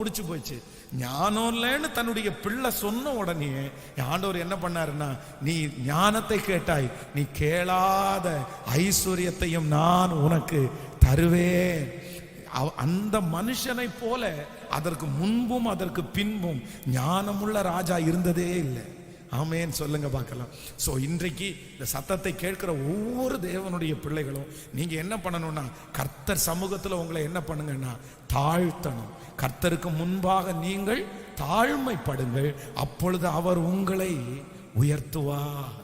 முடிச்சு போச்சு. ஞானம் இல்லைன்னு தன்னுடைய பிள்ளை சொன்ன உடனே ஆண்டவர் என்ன பண்ணாருன்னா, நீ ஞானத்தை கேட்டாய், நீ கேளாத ஐஸ்வர்யத்தையும் நான் உனக்கு தருவேன். அந்த மனுஷனை போல அதற்கு முன்பும் அதற்கு பின்பும் ஞானமுள்ள ராஜா இருந்ததே இல்லை. ஆமேன் சொல்லுங்க பார்க்கலாம். ஸோ இன்றைக்கு இந்த சத்தத்தை கேட்கிற ஒவ்வொரு தேவனுடைய பிள்ளைகளும் நீங்க என்ன பண்ணணும்னா, கர்த்தர் சமூகத்தில் உங்களை என்ன பண்ணுங்கன்னா தாழ்த்தணும். கர்த்தருக்கு முன்பாக நீங்கள் தாழ்மைப்படுங்கள், அப்பொழுது அவர் உங்களை உயர்த்துவார்.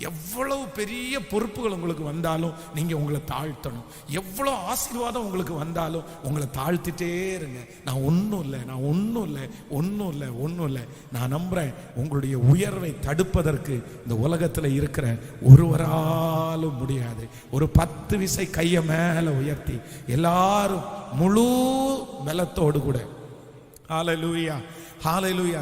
எவ்வளவு பெரிய பொறுப்புகள் உங்களுக்கு வந்தாலும் நீங்க உங்களை தாழ்த்தணும். எவ்வளவு ஆசீர்வாதம் உங்களுக்கு வந்தாலும் உங்களை தாழ்த்திட்டே இருங்க. நான் ஒன்றும் இல்லை. நான் நம்புறேன், உங்களுடைய உயர்வை தடுப்பதற்கு இந்த உலகத்தில் இருக்கிற ஒருவராலும் முடியாது. ஒரு 10 விசை கையை மேல உயர்த்தி எல்லாரும் முழு பலத்தோடு கூட ஹல்லேலூயா ஹல்லேலூயா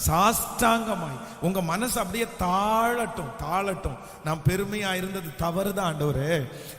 சாஷ்டாங்கமாய் உங்க மனசு அப்படியே தாழட்டும். நான் பெருமையா இருந்தது தவறுதான் ஆண்டவரே,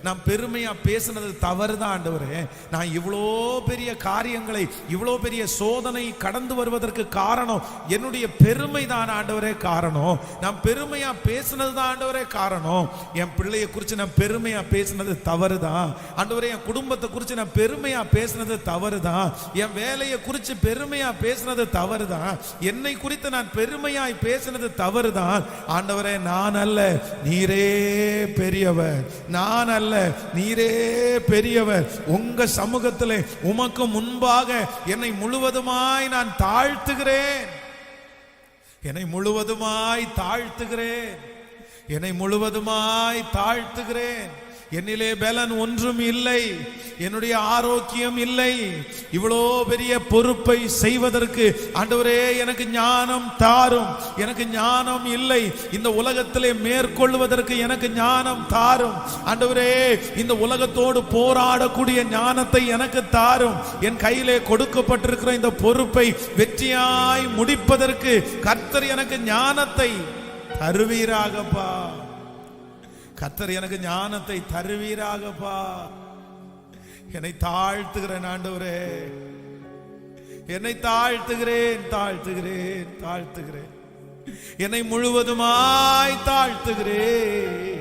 நான் பெருமையா பேசினது தவறுதான் ஆண்டவரே, நான் இவ்வளோ பெரிய காரியங்களை, இவ்வளோ பெரிய சோதனை கடந்து வருவதற்கு காரணம் என்னுடைய பெருமை தான் ஆண்டவரே காரணம். நான் பெருமையா பேசினது தான் ஆண்டவரே காரணம். என் பிள்ளைய குறித்து நான் பெருமையா பேசினது தவறுதான் ஆண்டவரே, என் குடும்பத்தை குறித்து நான் பெருமையா பேசினது தவறுதான், என் வேலையை குறித்து பெருமையா பேசினது தவறுதான், என்னை குறித்து நான் பெருமையாய் பேசினது தவறுதான் ஆண்டவரே. நான் அல்ல, நீரே பெரியவர். நான் அல்ல, நீரே பெரியவர். உங்க சமூகத்திலே உமக்கு முன்பாக என்னை முழுவதுமாய் நான் தாழ்த்துகிறேன். என்னை முழுவதுமாய் தாழ்த்துகிறேன். என்னிலே பலன் ஒன்றும் இல்லை, என்னுடைய ஆரோக்கியம் இல்லை. இவ்வளோ பெரிய பொறுப்பை செய்வதற்கு ஆண்டவரே எனக்கு ஞானம் தாரும். எனக்கு ஞானம் இல்லை. இந்த உலகத்திலே மேற்கொள்வதற்கு எனக்கு ஞானம் தாரும் ஆண்டவரே. இந்த உலகத்தோடு போராடக்கூடிய ஞானத்தை எனக்கு தாரும். என் கையிலே கொடுக்கப்பட்டிருக்கிற இந்த பொறுப்பை வெற்றியாய் முடிப்பதற்கு கர்த்தர் எனக்கு ஞானத்தை தருவீராகப்பா. கர்த்தர் எனக்கு ஞானத்தை தருவீராகப்பா. என்னை தாழ்த்துகிறேன் ஆண்டவரே, என்னை தாழ்த்துகிறேன். என்னை முழுவதுமாய் தாழ்த்துகிறேன்.